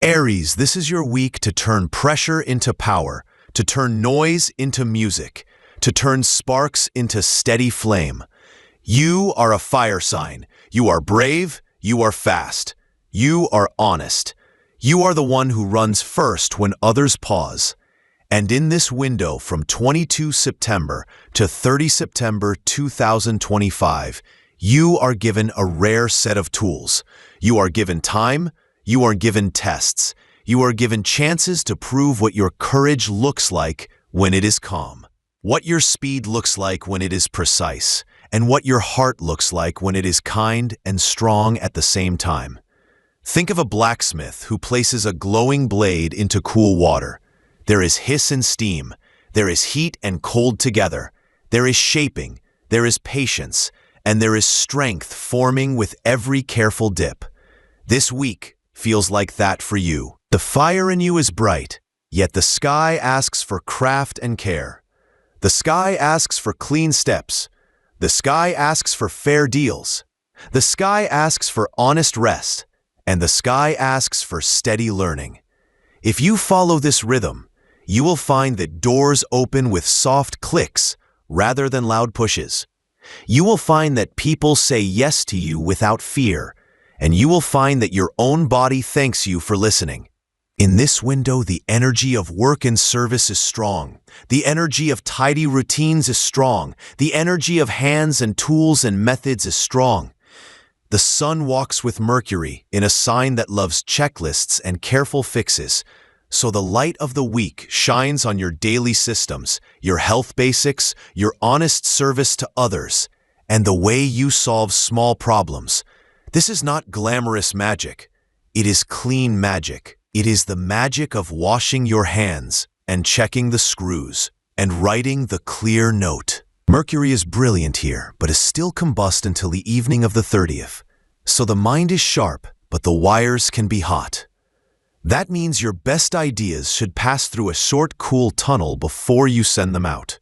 Aries, this is your week to turn pressure into power, to turn noise into music, to turn sparks into steady flame. You are a fire sign. You are brave. You are fast. You are honest. You are the one who runs first when others pause. And in this window from 22 September to 30 September 2025, you are given a rare set of tools. You are given time. You are given tests. You are given chances to prove what your courage looks like when it is calm, what your speed looks like when it is precise, and what your heart looks like when it is kind and strong at the same time. Think of a blacksmith who places a glowing blade into cool water. There is hiss and steam. There is heat and cold together. There is shaping. There is patience. And there is strength forming with every careful dip. This week feels like that for you. The fire in you is bright, yet the sky asks for craft and care. The sky asks for clean steps. The sky asks for fair deals. The sky asks for honest rest. And the sky asks for steady learning. If you follow this rhythm, you will find that doors open with soft clicks rather than loud pushes. You will find that people say yes to you without fear, and you will find that your own body thanks you for listening. In this window, the energy of work and service is strong. The energy of tidy routines is strong. The energy of hands and tools and methods is strong. The sun walks with Mercury in a sign that loves checklists and careful fixes. So the light of the week shines on your daily systems, your health basics, your honest service to others, and the way you solve small problems. This is not glamorous magic. It is clean magic. It is the magic of washing your hands and checking the screws and writing the clear note. Mercury is brilliant here, but is still combust until the evening of the 30th. So the mind is sharp, but the wires can be hot. That means your best ideas should pass through a short, cool tunnel before you send them out.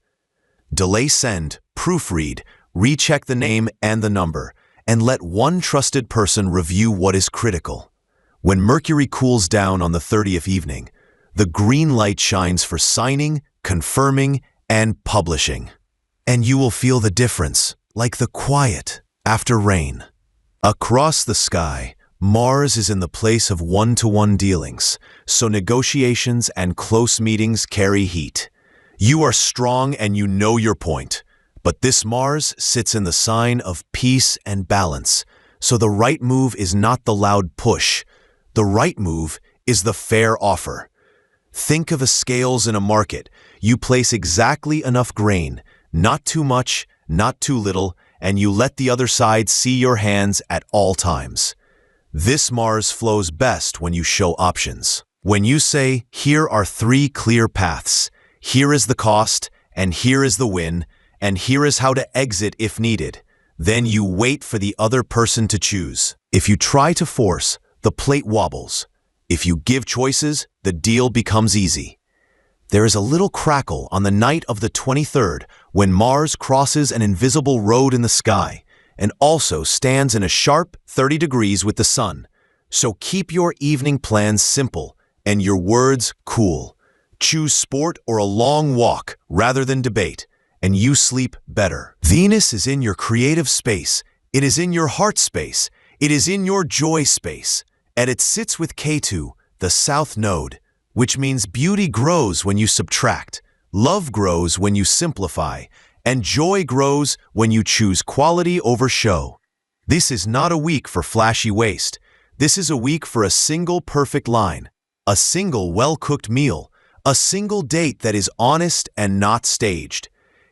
Delay send, proofread, recheck the name and the number, and let one trusted person review what is critical. When Mercury cools down on the 30th evening, the green light shines for signing, confirming, and publishing. And you will feel the difference, like the quiet after rain. Across the sky, Mars is in the place of one-to-one dealings, so negotiations and close meetings carry heat. You are strong and you know your point, but this Mars sits in the sign of peace and balance, so the right move is not the loud push. The right move is the fair offer. Think of the scales in a market. You place exactly enough grain, not too much, not too little, and you let the other side see your hands at all times. This Mars flows best when you show options. When you say, here are 3 clear paths, here is the cost, and here is the win, and here is how to exit if needed, then you wait for the other person to choose. If you try to force, the plate wobbles. If you give choices, the deal becomes easy. There is a little crackle on the night of the 23rd when Mars crosses an invisible road in the sky and also stands in a sharp 30 degrees with the sun. So keep your evening plans simple and your words cool. Choose sport or a long walk rather than debate, and you sleep better. Venus is in your creative space. It is in your heart space. It is in your joy space. And it sits with Ketu, the south node, which means beauty grows when you subtract, love grows when you simplify, and joy grows when you choose quality over show. This is not a week for flashy waste. This is a week for a single perfect line, a single well-cooked meal, a single date that is honest and not staged.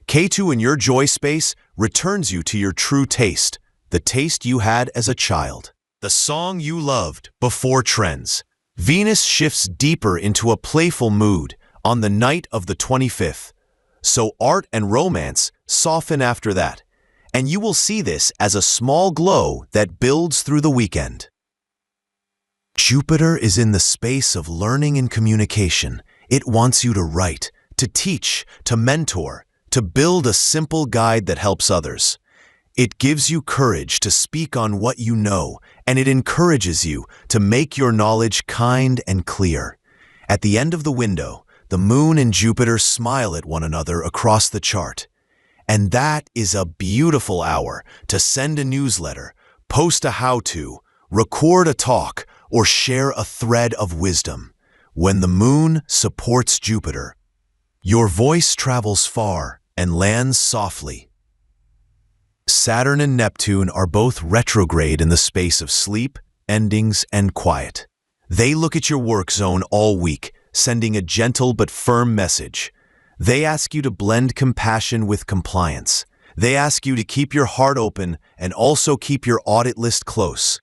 Ketu in your joy space returns you to your true taste, the taste you had as a child, the song you loved before trends. Venus shifts deeper into a playful mood on the night of the 25th. So art and romance soften after that, and you will see this as a small glow that builds through the weekend. Jupiter is in the space of learning and communication. It wants you to write, to teach, to mentor, to build a simple guide that helps others. It gives you courage to speak on what you know, and it encourages you to make your knowledge kind and clear. At the end of the window, the Moon and Jupiter smile at one another across the chart. And that is a beautiful hour to send a newsletter, post a how-to, record a talk, or share a thread of wisdom. When the Moon supports Jupiter, your voice travels far and lands softly. Saturn and Neptune are both retrograde in the space of sleep, endings, and quiet. They look at your work zone all week, sending a gentle but firm message. They ask you to blend compassion with compliance. They ask you to keep your heart open and also keep your audit list close.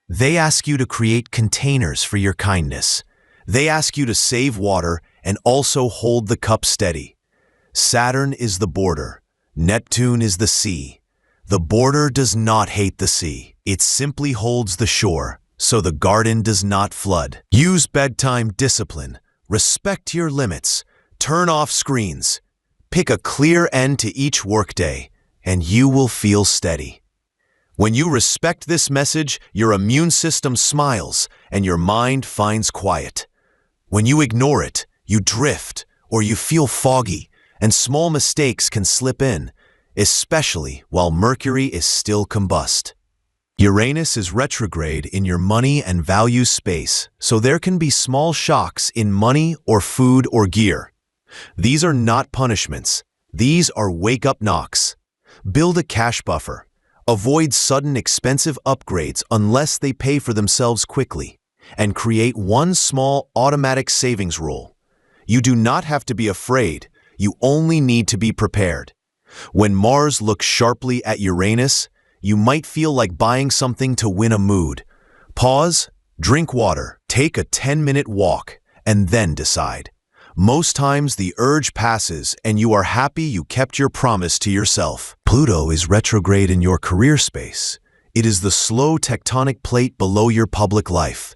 They ask you to create containers for your kindness. They ask you to save water and also hold the cup steady. Saturn is the border. Neptune is the sea. The border does not hate the sea. It simply holds the shore, so the garden does not flood. Use bedtime discipline. Respect your limits. Turn off screens. Pick a clear end to each workday, and you will feel steady. When you respect this message, your immune system smiles and your mind finds quiet. When you ignore it, you drift or you feel foggy, and small mistakes can slip in, especially while Mercury is still combust. Uranus is retrograde in your money and values space, so there can be small shocks in money or food or gear. These are not punishments. These are wake-up knocks. Build a cash buffer. Avoid sudden expensive upgrades unless they pay for themselves quickly, and create one small automatic savings rule. You do not have to be afraid. You only need to be prepared. When Mars looks sharply at Uranus, you might feel like buying something to win a mood. Pause, drink water, take a 10-minute walk, and then decide. Most times the urge passes and you are happy you kept your promise to yourself. Pluto is retrograde in your career space. It is the slow tectonic plate below your public life.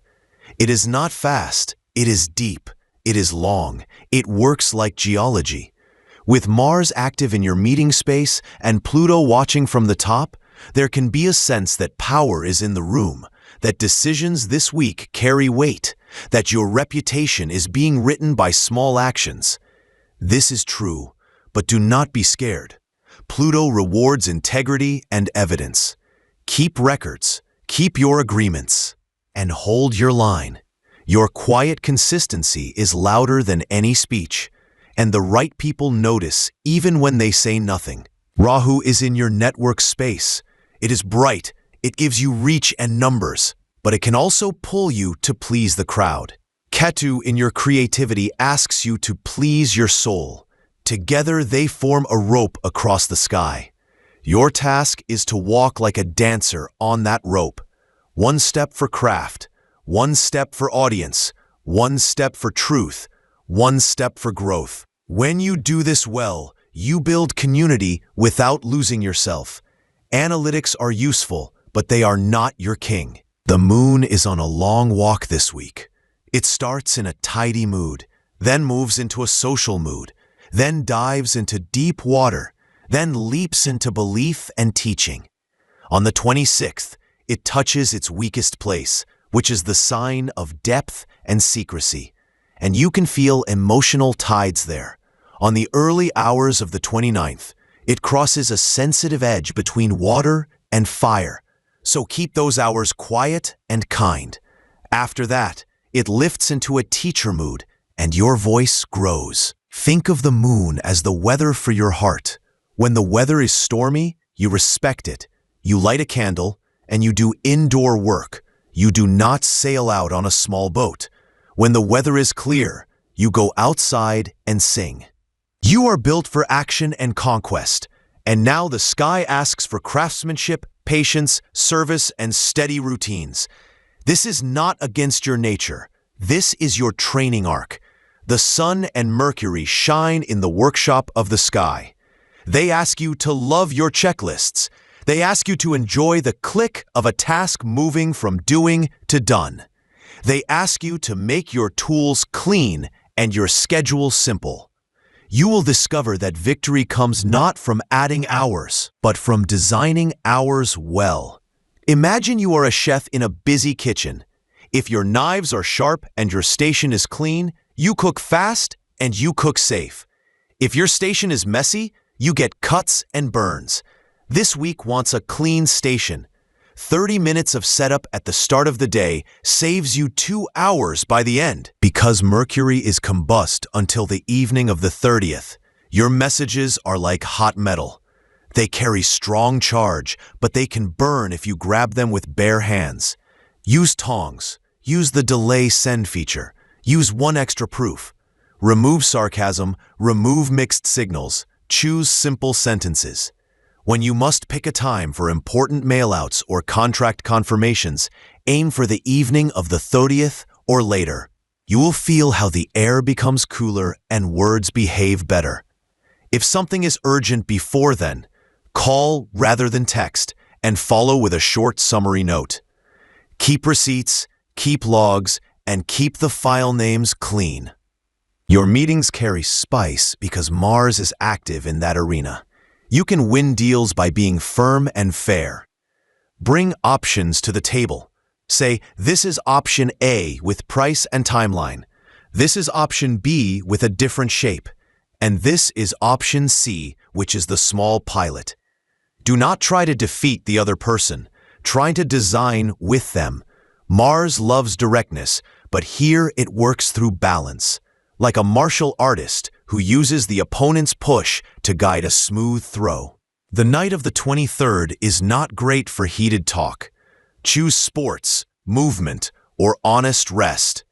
It is not fast, it is deep, it is long, it works like geology. With Mars active in your meeting space and Pluto watching from the top, there can be a sense that power is in the room, that decisions this week carry weight, that your reputation is being written by small actions. This is true, but do not be scared. Pluto rewards integrity and evidence. Keep records, keep your agreements, and hold your line. Your quiet consistency is louder than any speech, and the right people notice even when they say nothing. Rahu is in your network space. It is bright, it gives you reach and numbers, but it can also pull you to please the crowd. Ketu in your creativity asks you to please your soul. Together they form a rope across the sky. Your task is to walk like a dancer on that rope. One step for craft, one step for audience, one step for truth, one step for growth. When you do this well, you build community without losing yourself. Analytics are useful, but they are not your king. The Moon is on a long walk this week. It starts in a tidy mood, then moves into a social mood, then dives into deep water, then leaps into belief and teaching. On the 26th, it touches its weakest place, which is the sign of depth and secrecy, and you can feel emotional tides there. On the early hours of the 29th, it crosses a sensitive edge between water and fire, so keep those hours quiet and kind. After that, it lifts into a teacher mood, and your voice grows. Think of the Moon as the weather for your heart. When the weather is stormy, you respect it. You light a candle, and you do indoor work. You do not sail out on a small boat. When the weather is clear, you go outside and sing. You are built for action and conquest, and now the sky asks for craftsmanship, patience, service, and steady routines. This is not against your nature. This is your training arc. The Sun and Mercury shine in the workshop of the sky. They ask you to love your checklists. They ask you to enjoy the click of a task moving from doing to done. They ask you to make your tools clean and your schedule simple. you will discover that victory comes not from adding hours, but from designing hours well. Imagine you are a chef in a busy kitchen. If your knives are sharp and your station is clean, you cook fast and you cook safe. If your station is messy, you get cuts and burns. This week wants a clean station. 30 minutes of setup at the start of the day saves you 2 hours by the end. Because Mercury is combust until the evening of the 30th, your messages are like hot metal. They carry strong charge, but they can burn if you grab them with bare hands. Use tongs. Use the delay send feature. Use one extra proof. Remove sarcasm. Remove mixed signals. Choose simple sentences. When you must pick a time for important mailouts or contract confirmations, aim for the evening of the 30th or later. You will feel how the air becomes cooler and words behave better. If something is urgent before then, call rather than text and follow with a short summary note. Keep receipts, keep logs, and keep the file names clean. Your meetings carry spice because Mars is active in that arena. You can win deals by being firm and fair. Bring options to the table. Say, this is option A with price and timeline. This is option B with a different shape. And this is option C, which is the small pilot. Do not try to defeat the other person. Try to design with them. Mars loves directness, but here it works through balance. Like a martial artist who uses the opponent's push to guide a smooth throw. The night of the 23rd is not great for heated talk. Choose sports, movement, or honest rest.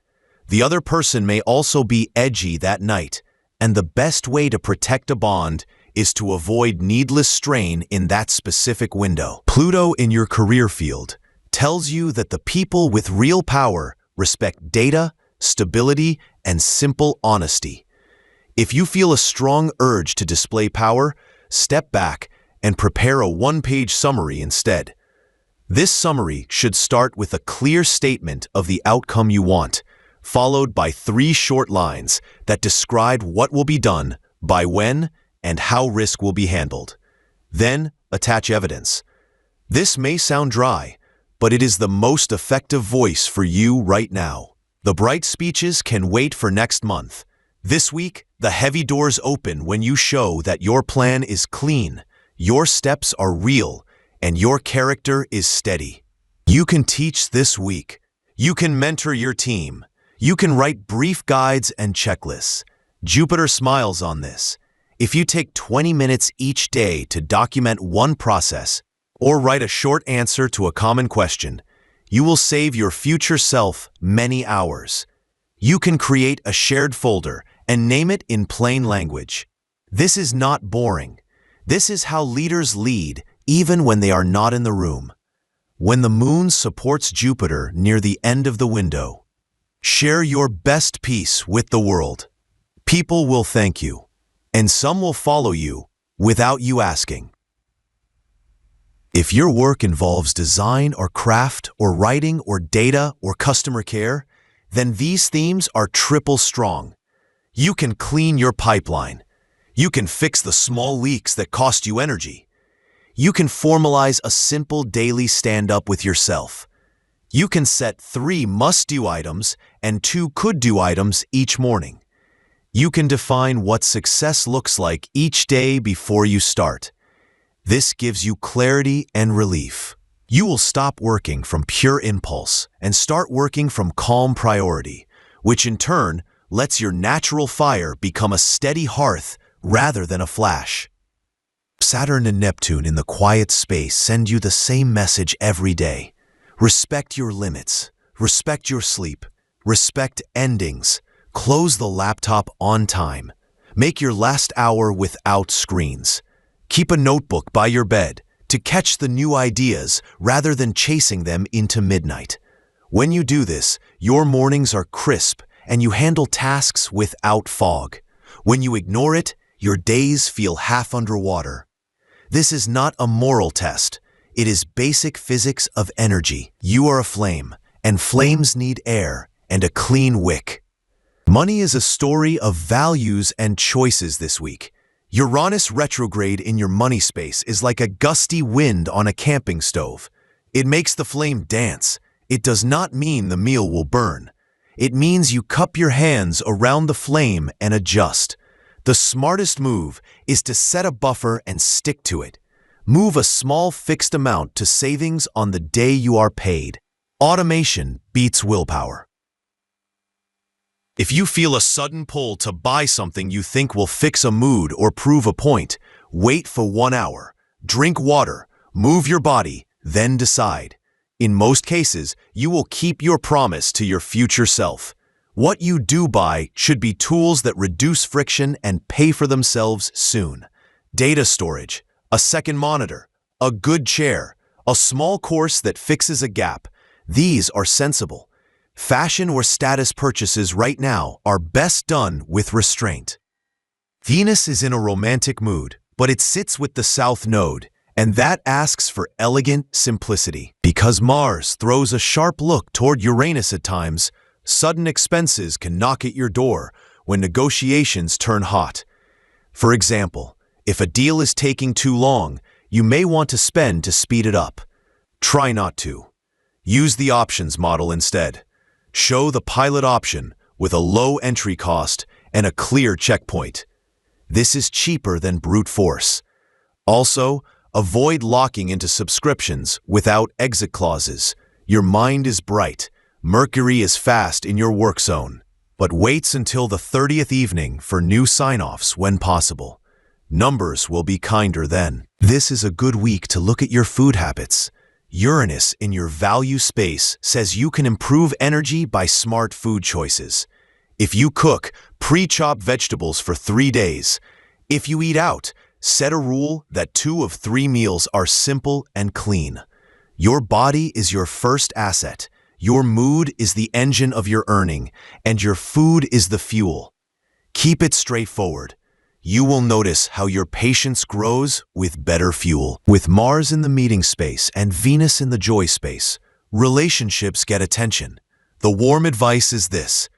The other person may also be edgy that night, and the best way to protect a bond is to avoid needless strain in that specific window. Pluto in your career field tells you that the people with real power respect data, stability, and simple honesty. If you feel a strong urge to display power, step back and prepare a one-page summary instead. This summary should start with a clear statement of the outcome you want, followed by 3 short lines that describe what will be done, by when, and how risk will be handled. Then, attach evidence. This may sound dry, but it is the most effective voice for you right now. The bright speeches can wait for next month. This week, the heavy doors open when you show that your plan is clean, your steps are real, and your character is steady. You can teach this week. You can mentor your team. You can write brief guides and checklists. Jupiter smiles on this. If you take 20 minutes each day to document one process or write a short answer to a common question, you will save your future self many hours. You can create a shared folder and name it in plain language. This is not boring. This is how leaders lead, even when they are not in the room. When the moon supports Jupiter near the end of the window, share your best piece with the world. People will thank you, and some will follow you without you asking. If your work involves design or craft or writing or data or customer care, then these themes are triple strong. You can clean your pipeline. You can fix the small leaks that cost you energy. You can formalize a simple daily stand-up with yourself. You can set 3 must-do items and 2 could-do items each morning. You can define what success looks like each day before you start. This gives you clarity and relief. You will stop working from pure impulse and start working from calm priority, which in turn lets your natural fire become a steady hearth rather than a flash. Saturn and Neptune in the quiet space send you the same message every day. Respect your limits. Respect your sleep. Respect endings. Close the laptop on time. Make your last hour without screens. Keep a notebook by your bed to catch the new ideas rather than chasing them into midnight. When you do this, your mornings are crisp and you handle tasks without fog. When you ignore it, your days feel half underwater. This is not a moral test. It is basic physics of energy. You are a flame, and flames need air and a clean wick. Money is a story of values and choices this week. Uranus retrograde in your money space is like a gusty wind on a camping stove. It makes the flame dance. It does not mean the meal will burn. It means you cup your hands around the flame and adjust. The smartest move is to set a buffer and stick to it. Move a small fixed amount to savings on the day you are paid. Automation beats willpower. If you feel a sudden pull to buy something you think will fix a mood or prove a point, wait for 1 hour. Drink water, move your body, then decide. In most cases, you will keep your promise to your future self. What you do buy should be tools that reduce friction and pay for themselves soon. Data storage, a second monitor, a good chair, a small course that fixes a gap. These are sensible. Fashion or status purchases right now are best done with restraint. Venus is in a romantic mood, but it sits with the South Node, and that asks for elegant simplicity. Because Mars throws a sharp look toward Uranus at times, sudden expenses can knock at your door when negotiations turn hot. For example, if a deal is taking too long, you may want to spend to speed it up. Try not to. Use the options model instead. Show the pilot option with a low entry cost and a clear checkpoint. This is cheaper than brute force. Also, avoid locking into subscriptions without exit clauses. Your mind is bright. Mercury is fast in your work zone, but waits until the 30th evening for new sign-offs when possible. Numbers will be kinder then. This is a good week to look at your food habits. Uranus in your value space says you can improve energy by smart food choices. If you cook, pre-chop vegetables for 3 days. If you eat out, set a rule that 2 of 3 meals are simple and clean. Your body is your first asset. Your mood is the engine of your earning, and your food is the fuel. Keep it straightforward. You will notice how your patience grows with better fuel. With Mars in the meeting space and Venus in the joy space, relationships get attention. The warm advice is this: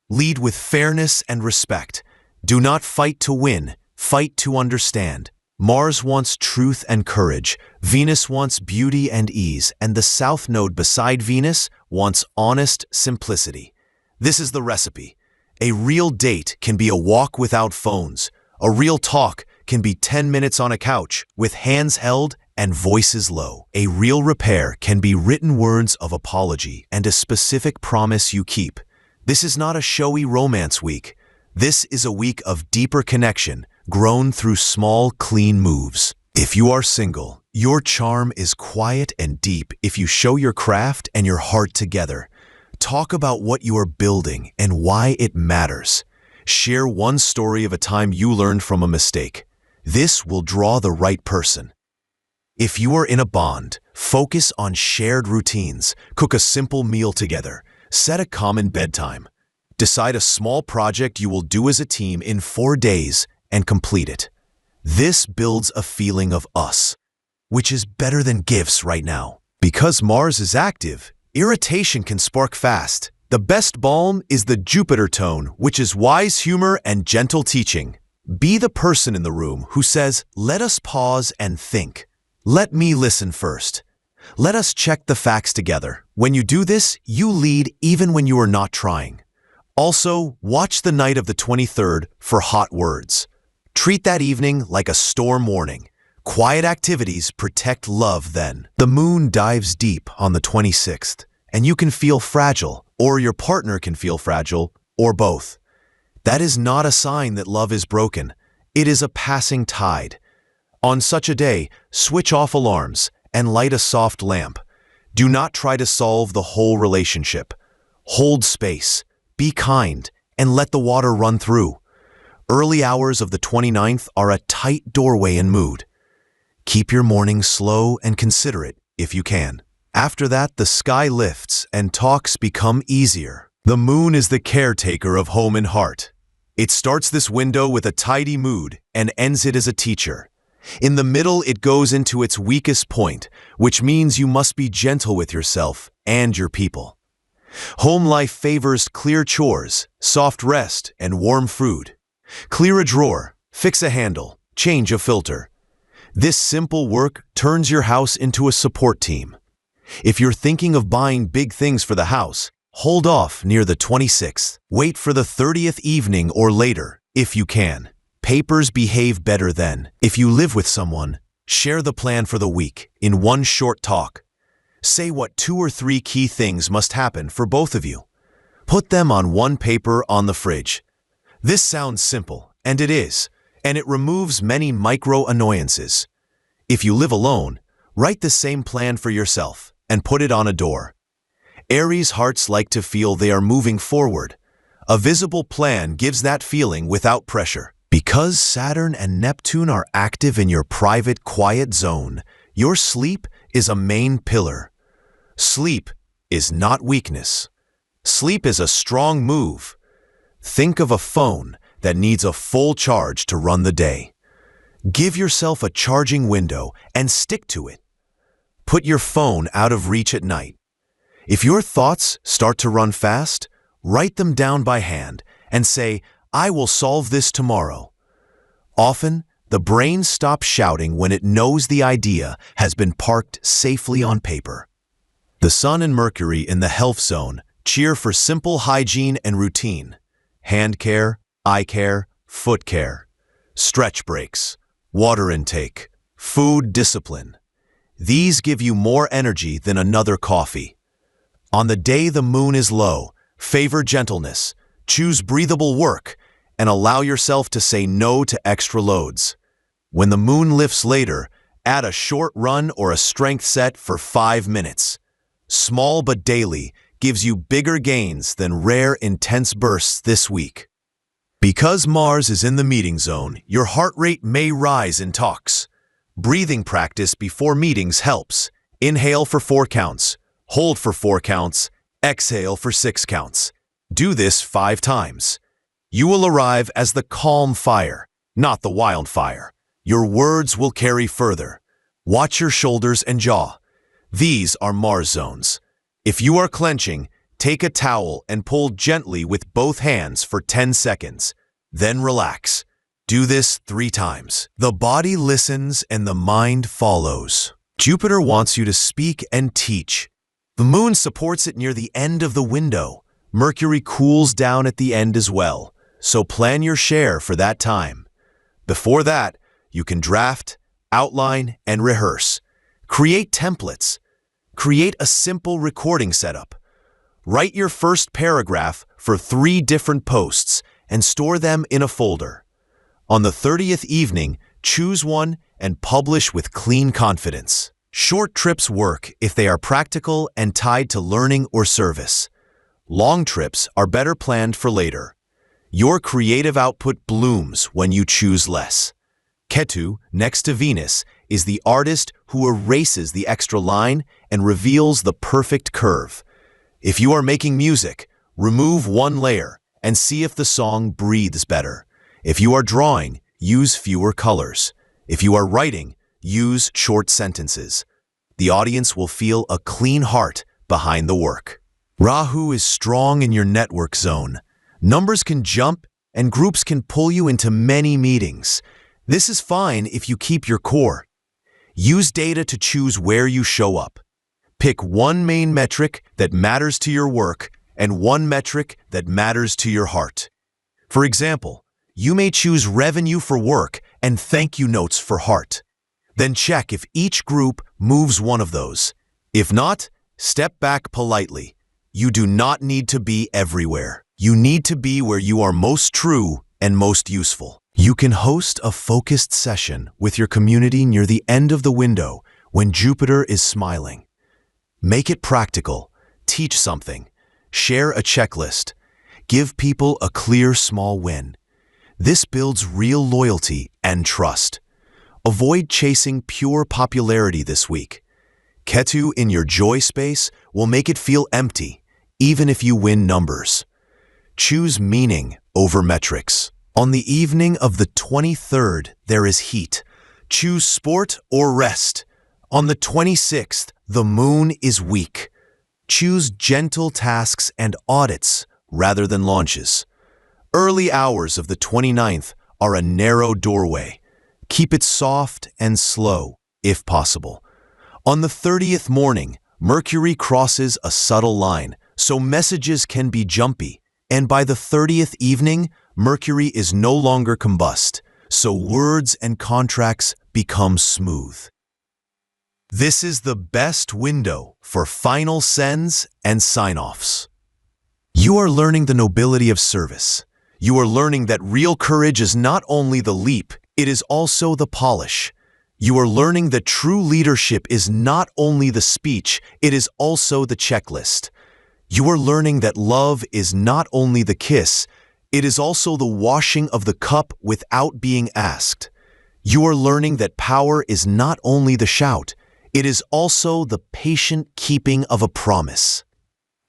lead with fairness and respect. Do not fight to win, fight to understand. Mars wants truth and courage, Venus wants beauty and ease, and the South Node beside Venus wants honest simplicity. This is the recipe. A real date can be a walk without phones. A real talk can be 10 minutes on a couch with hands held and voices low. A real repair can be written words of apology and a specific promise you keep. This is not a showy romance week. This is a week of deeper connection, grown through small, clean moves. If you are single, your charm is quiet and deep if you show your craft and your heart together. Talk about what you are building and why it matters. Share one story of a time you learned from a mistake. This will draw the right person. If you are in a bond, focus on shared routines. Cook a simple meal together. Set a common bedtime. Decide a small project you will do as a team in 4 days and complete it. This builds a feeling of us, which is better than gifts right now. Because Mars is active, irritation can spark fast. The best balm is the Jupiter tone, which is wise humor and gentle teaching. Be the person in the room who says, "Let us pause and think. Let me listen first. Let us check the facts together." When you do this, you lead even when you are not trying. Also, watch the night of the 23rd for hot words. Treat that evening like a storm warning. Quiet activities protect love then. The moon dives deep on the 26th, and you can feel fragile, or your partner can feel fragile, or both. That is not a sign that love is broken. It is a passing tide. On such a day, switch off alarms and light a soft lamp. Do not try to solve the whole relationship. Hold space, be kind, and let the water run through. Early hours of the 29th are a tight doorway in mood. Keep your morning slow and considerate if you can. After that, the sky lifts and talks become easier. The moon is the caretaker of home and heart. It starts this window with a tidy mood and ends it as a teacher. In the middle, it goes into its weakest point, which means you must be gentle with yourself and your people. Home life favors clear chores, soft rest, and warm food. Clear a drawer, fix a handle, change a filter. This simple work turns your house into a support team. If you're thinking of buying big things for the house, hold off near the 26th. Wait for the 30th evening or later, if you can. Papers behave better then. If you live with someone, share the plan for the week in one short talk. Say what 2 or 3 key things must happen for both of you. Put them on one paper on the fridge. This sounds simple, and it is, and it removes many micro-annoyances. If you live alone, write the same plan for yourself and put it on a door. Aries hearts like to feel they are moving forward. A visible plan gives that feeling without pressure. Because Saturn and Neptune are active in your private, quiet zone, your sleep is a main pillar. Sleep is not weakness. Sleep is a strong move. Think of a phone that needs a full charge to run the day. Give yourself a charging window and stick to it. Put your phone out of reach at night. If your thoughts start to run fast, write them down by hand and say, "I will solve this tomorrow." Often, the brain stops shouting when it knows the idea has been parked safely on paper. The Sun and Mercury in the health zone cheer for simple hygiene and routine. Hand care, eye care, foot care. Stretch breaks, water intake, food discipline. These give you more energy than another coffee. On the day the moon is low, favor gentleness, choose breathable work, and allow yourself to say no to extra loads. When the moon lifts later, add a short run or a strength set for 5 minutes. Small but daily gives you bigger gains than rare intense bursts this week. Because Mars is in the meeting zone, your heart rate may rise in talks. Breathing practice before meetings helps. Inhale for 4 counts, hold for 4 counts, exhale for 6 counts. Do this 5 times. You will arrive as the calm fire, not the wildfire. Your words will carry further. Watch your shoulders and jaw. These are Mars zones. If you are clenching, take a towel and pull gently with both hands for 10 seconds. Then relax. Do this 3 times. The body listens and the mind follows. Jupiter wants you to speak and teach. The moon supports it near the end of the window. Mercury cools down at the end as well, so plan your share for that time. Before that, you can draft, outline, and rehearse. Create templates. Create a simple recording setup. Write your first paragraph for 3 different posts and store them in a folder. On the 30th evening, choose one and publish with clean confidence. Short trips work if they are practical and tied to learning or service. Long trips are better planned for later. Your creative output blooms when you choose less. Ketu, next to Venus, is the artist who erases the extra line and reveals the perfect curve. If you are making music, remove one layer and see if the song breathes better. If you are drawing, use fewer colors. If you are writing, use short sentences. The audience will feel a clean heart behind the work. Rahu is strong in your network zone. Numbers can jump and groups can pull you into many meetings. This is fine if you keep your core. Use data to choose where you show up. Pick one main metric that matters to your work and one metric that matters to your heart. For example, you may choose revenue for work and thank you notes for heart. Then check if each group moves one of those. If not, step back politely. You do not need to be everywhere. You need to be where you are most true and most useful. You can host a focused session with your community near the end of the window when Jupiter is smiling. Make it practical. Teach something. Share a checklist. Give people a clear small win. This builds real loyalty and trust. Avoid chasing pure popularity this week. Ketu in your joy space will make it feel empty, even if you win numbers. Choose meaning over metrics. On the evening of the 23rd, there is heat. Choose sport or rest. On the 26th, the moon is weak. Choose gentle tasks and audits rather than launches. Early hours of the 29th are a narrow doorway. Keep it soft and slow, if possible. On the 30th morning, Mercury crosses a subtle line, so messages can be jumpy. And by the 30th evening, Mercury is no longer combust, so words and contracts become smooth. This is the best window for final sends and sign-offs. You are learning the nobility of service. You are learning that real courage is not only the leap, it is also the polish. You are learning that true leadership is not only the speech, it is also the checklist. You are learning that love is not only the kiss, it is also the washing of the cup without being asked. You are learning that power is not only the shout, it is also the patient keeping of a promise.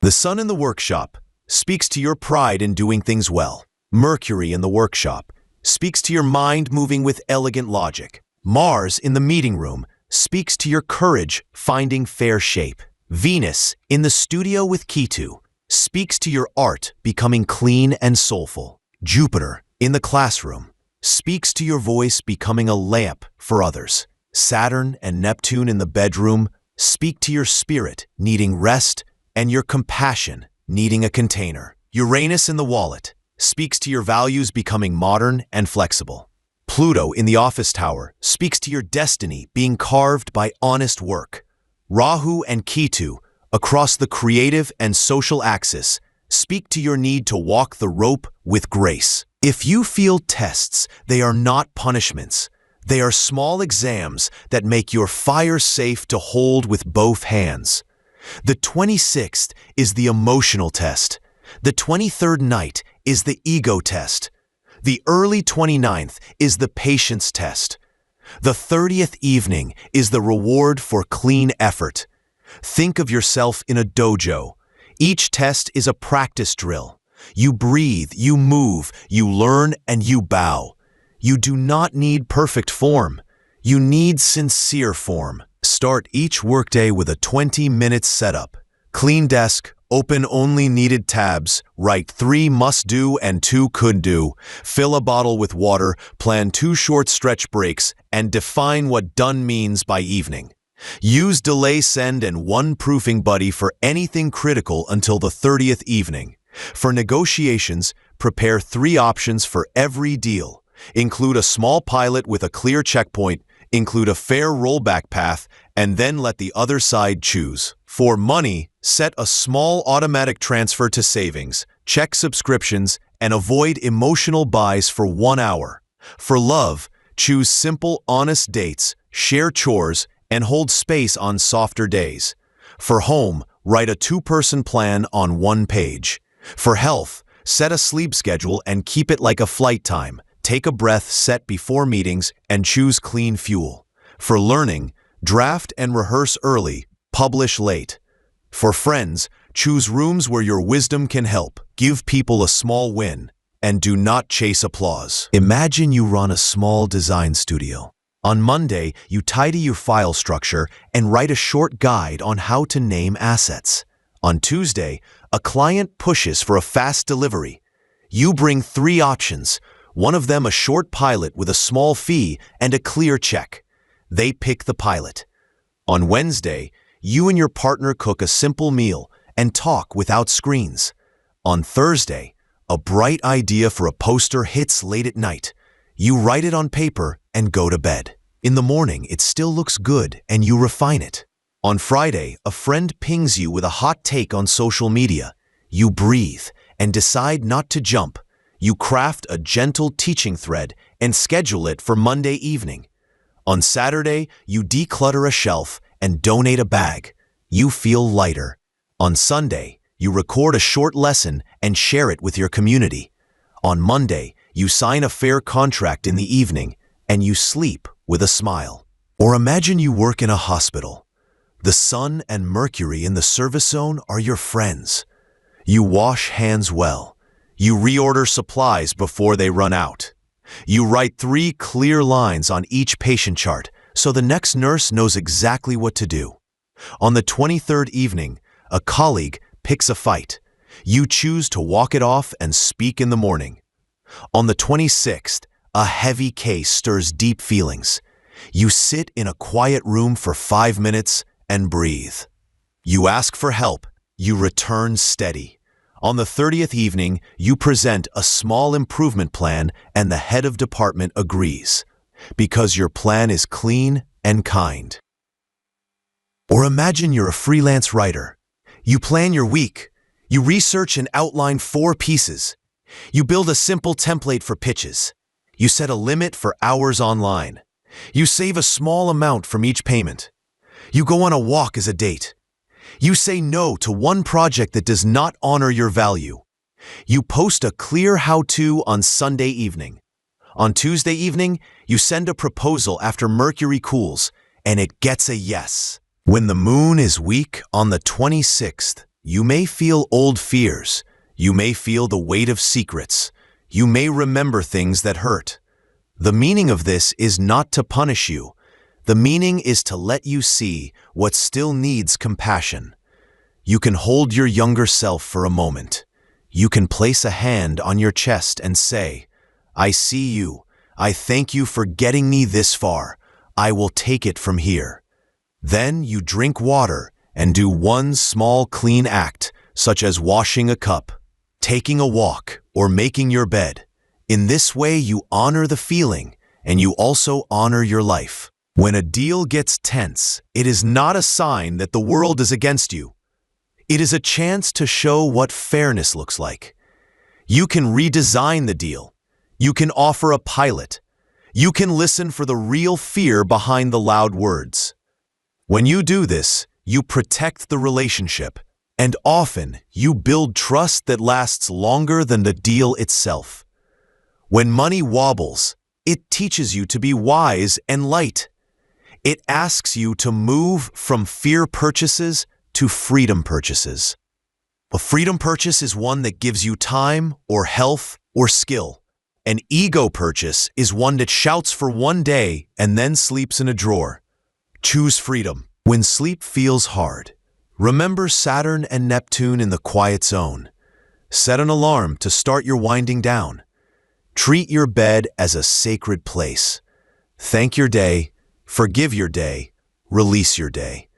The sun in the workshop speaks to your pride in doing things well. Mercury in the workshop speaks to your mind moving with elegant logic. Mars in the meeting room speaks to your courage finding fair shape. Venus in the studio with Ketu speaks to your art becoming clean and soulful. Jupiter in the classroom speaks to your voice becoming a lamp for others. Saturn and Neptune in the bedroom speak to your spirit needing rest and your compassion needing a container. Uranus in the wallet speaks to your values becoming modern and flexible. Pluto in the office tower speaks to your destiny being carved by honest work. Rahu and Ketu, across the creative and social axis, speak to your need to walk the rope with grace. If you feel tests, they are not punishments. They are small exams that make your fire safe to hold with both hands. The 26th is the emotional test. The 23rd night is the ego test. The early 29th is the patience test. The 30th evening is the reward for clean effort. Think of yourself in a dojo. Each test is a practice drill. You breathe, you move, you learn, and you bow. You do not need perfect form. You need sincere form. Start each workday with a 20-minute setup. Clean desk, open only needed tabs, write 3 must-do and 2 could-do, fill a bottle with water, plan 2 short stretch breaks, and define what done means by evening. Use delay send and 1 proofing buddy for anything critical until the 30th evening. For negotiations, prepare 3 options for every deal. Include a small pilot with a clear checkpoint, include a fair rollback path, and then let the other side choose. For money, set a small automatic transfer to savings, check subscriptions, and avoid emotional buys for 1 hour. For love, choose simple, honest dates, share chores, and hold space on softer days. For home, write a 2-person plan on 1 page. For health, set a sleep schedule and keep it like a flight time. Take a breath set before meetings and choose clean fuel. For learning, draft and rehearse early, publish late. For friends, choose rooms where your wisdom can help. Give people a small win, and do not chase applause. Imagine you run a small design studio. On Monday, you tidy your file structure and write a short guide on how to name assets. On Tuesday, a client pushes for a fast delivery. You bring 3 options, one of them a short pilot with a small fee and a clear check. They pick the pilot. On Wednesday, you and your partner cook a simple meal and talk without screens. On Thursday, a bright idea for a poster hits late at night. You write it on paper and go to bed. In the morning, it still looks good and you refine it. On Friday, a friend pings you with a hot take on social media. You breathe and decide not to jump. You craft a gentle teaching thread and schedule it for Monday evening. On Saturday, you declutter a shelf and donate a bag. You feel lighter. On Sunday, you record a short lesson and share it with your community. On Monday, you sign a fair contract in the evening and you sleep with a smile. Or imagine you work in a hospital. The sun and Mercury in the service zone are your friends. You wash hands well. You reorder supplies before they run out. You write 3 clear lines on each patient chart so the next nurse knows exactly what to do. On the 23rd evening, A colleague picks a fight. You choose to walk it off and speak in the morning. On the 26th, a heavy case stirs deep feelings. You sit in a quiet room for 5 minutes and breathe. You ask for help. You return steady. On the 30th evening, you present a small improvement plan and the head of department agrees, because your plan is clean and kind. Or imagine you're a freelance writer. You plan your week. You research and outline 4 pieces. You build a simple template for pitches. You set a limit for hours online. You save a small amount from each payment. You go on a walk as a date. You say no to one project that does not honor your value. You post a clear how-to on Sunday evening. On Tuesday evening, you send a proposal after Mercury cools, and it gets a yes. When the moon is weak on the 26th, you may feel old fears. You may feel the weight of secrets. You may remember things that hurt. The meaning of this is not to punish you. The meaning is to let you see what still needs compassion. You can hold your younger self for a moment. You can place a hand on your chest and say, "I see you. I thank you for getting me this far. I will take it from here." Then you drink water and do one small clean act, such as washing a cup, taking a walk, or making your bed. In this way, you honor the feeling, and you also honor your life. When a deal gets tense, it is not a sign that the world is against you. It is a chance to show what fairness looks like. You can redesign the deal. You can offer a pilot. You can listen for the real fear behind the loud words. When you do this, you protect the relationship, and often you build trust that lasts longer than the deal itself. When money wobbles, it teaches you to be wise and light. It asks you to move from fear purchases to freedom purchases. A freedom purchase is one that gives you time or health or skill. An ego purchase is one that shouts for one day and then sleeps in a drawer. Choose freedom. When sleep feels hard, remember Saturn and Neptune in the quiet zone. Set an alarm to start your winding down. Treat your bed as a sacred place. Thank your day, forgive your day, release your day.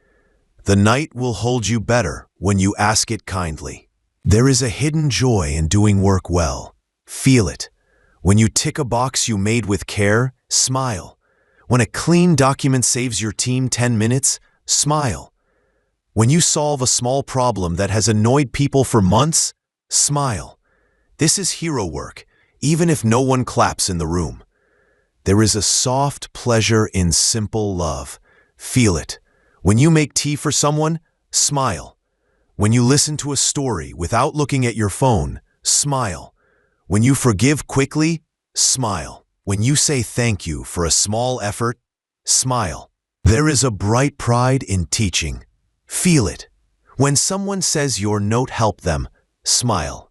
The night will hold you better when you ask it kindly. There is a hidden joy in doing work well. Feel it. When you tick a box you made with care, smile. When a clean document saves your team 10 minutes, smile. When you solve a small problem that has annoyed people for months, smile. This is hero work, even if no one claps in the room. There is a soft pleasure in simple love. Feel it. When you make tea for someone, smile. When you listen to a story without looking at your phone, smile. When you forgive quickly, smile. When you say thank you for a small effort, smile. There is a bright pride in teaching. Feel it. When someone says your note helped them, smile.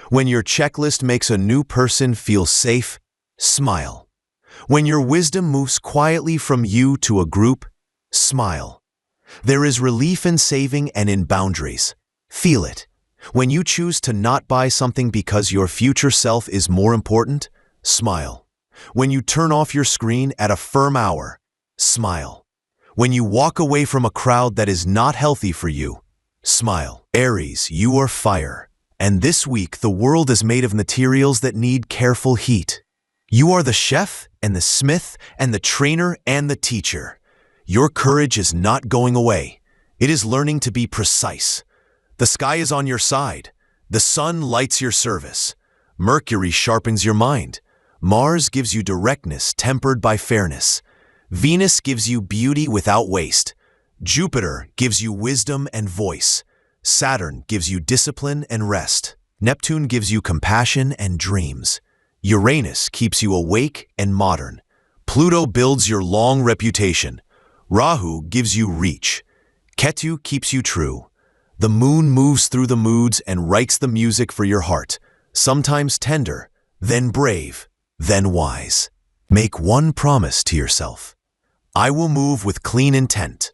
When your checklist makes a new person feel safe, smile. When your wisdom moves quietly from you to a group, smile. There is relief in saving and in boundaries. Feel it. When you choose to not buy something because your future self is more important, smile. When you turn off your screen at a firm hour, smile. When you walk away from a crowd that is not healthy for you, smile. Aries, you are fire. And this week, the world is made of materials that need careful heat. You are the chef and the smith and the trainer and the teacher. Your courage is not going away. It is learning to be precise. The sky is on your side. The sun lights your service. Mercury sharpens your mind. Mars gives you directness tempered by fairness. Venus gives you beauty without waste. Jupiter gives you wisdom and voice. Saturn gives you discipline and rest. Neptune gives you compassion and dreams. Uranus keeps you awake and modern. Pluto builds your long reputation. Rahu gives you reach. Ketu keeps you true. The moon moves through the moods and writes the music for your heart, sometimes tender, then brave, then wise. Make one promise to yourself. I will move with clean intent.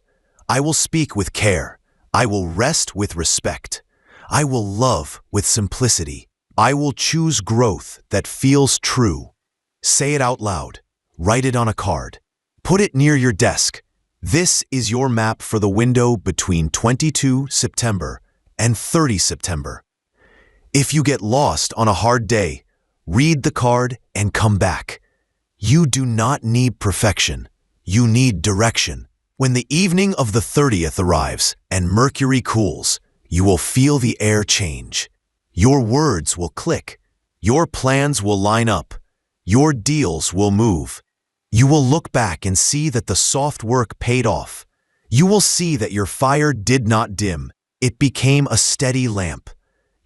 I will speak with care. I will rest with respect. I will love with simplicity. I will choose growth that feels true. Say it out loud. Write it on a card. Put it near your desk. This is your map for the window between 22 September and 30 September. If you get lost on a hard day, read the card and come back. You do not need perfection. You need direction. When the evening of the 30th arrives and Mercury cools, you will feel the air change. Your words will click. Your plans will line up. Your deals will move. You will look back and see that the soft work paid off. You will see that your fire did not dim. It became a steady lamp.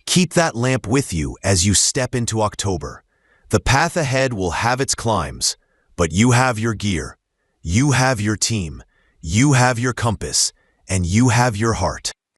Keep that lamp with you as you step into October. The path ahead will have its climbs, but you have your gear. You have your team. You have your compass, and you have your heart.